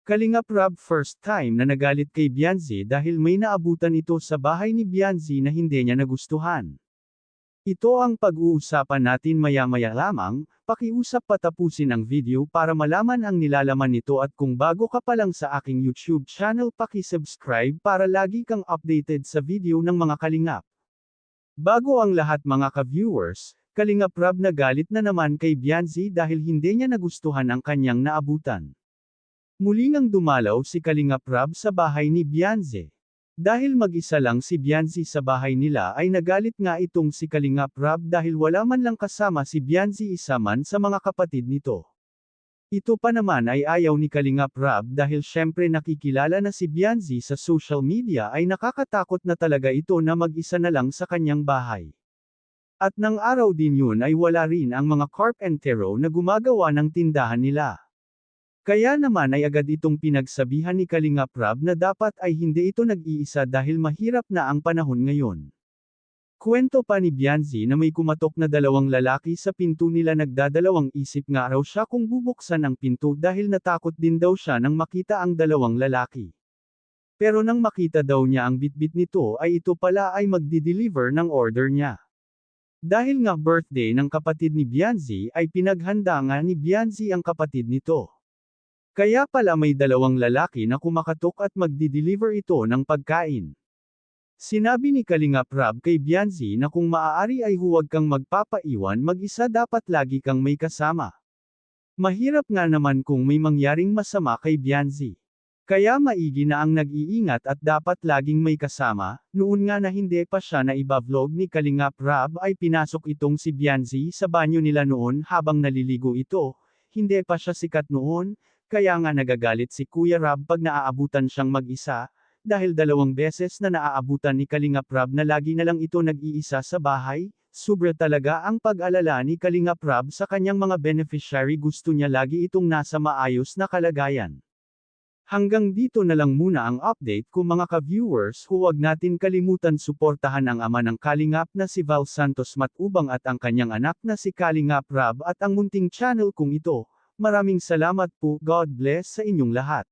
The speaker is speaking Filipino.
Kalingap Rob first time na nagalit kay Bianzi dahil may naabutan ito sa bahay ni Bianzi na hindi niya nagustuhan. Ito ang pag-uusapan natin maya-maya lamang, pakiusap patapusin ang video para malaman ang nilalaman nito at kung bago ka pa lang sa aking YouTube channel paki-subscribe para lagi kang updated sa video ng mga kalingap. Bago ang lahat mga ka-viewers, Kalingap Rob nagalit na naman kay Bianzi dahil hindi niya nagustuhan ang kanyang naabutan. Muli ngang dumalaw si Kalingap Rob sa bahay ni Bianzi. Dahil mag-isa lang si Bianzi sa bahay nila ay nagalit nga itong si Kalingap Rob dahil wala man lang kasama si Bianzi isa man sa mga kapatid nito. Ito pa naman ay ayaw ni Kalingap Rob dahil syempre nakikilala na si Bianzi sa social media ay nakakatakot na talaga ito na mag-isa na lang sa kanyang bahay. At nang araw din yun ay wala rin ang mga carpentero na gumagawa ng tindahan nila. Kaya naman ay agad itong pinagsabihan ni Kalingap Rob na dapat ay hindi ito nag-iisa dahil mahirap na ang panahon ngayon. Kwento pa ni Bianzi na may kumatok na dalawang lalaki sa pinto nila nagdadalawang isip nga raw siya kung bubuksan ang pinto dahil natakot din daw siya nang makita ang dalawang lalaki. Pero nang makita daw niya ang bitbit nito ay ito pala ay magdi-deliver ng order niya. Dahil nga birthday ng kapatid ni Bianzi ay pinaghanda nga ni Bianzi ang kapatid nito. Kaya pala may dalawang lalaki na kumakatok at magdi-deliver ito ng pagkain. Sinabi ni Kalingap Rob kay Bianzi na kung maaari ay huwag kang magpapaiwan mag-isa dapat lagi kang may kasama. Mahirap nga naman kung may mangyaring masama kay Bianzi. Kaya maigi na ang nag-iingat at dapat laging may kasama, noon nga na hindi pa siya na iba-vlog ni Kalingap Rob ay pinasok itong si Bianzi sa banyo nila noon habang naliligo ito, hindi pa siya sikat noon. Kaya nga nagagalit si Kuya Rob pag naaabutan siyang mag-isa, dahil 2 beses na naaabutan ni Kalingap Rob na lagi na lang ito nag-iisa sa bahay, sobra talaga ang pag-alala ni Kalingap Rob sa kanyang mga beneficiary gusto niya lagi itong nasa maayos na kalagayan. Hanggang dito na lang muna ang update ko mga ka-viewers huwag natin kalimutan suportahan ang ama ng Kalingap na si Val Santos Matubang at ang kanyang anak na si Kalingap Rob at ang munting channel kong ito. Maraming salamat po, God bless sa inyong lahat.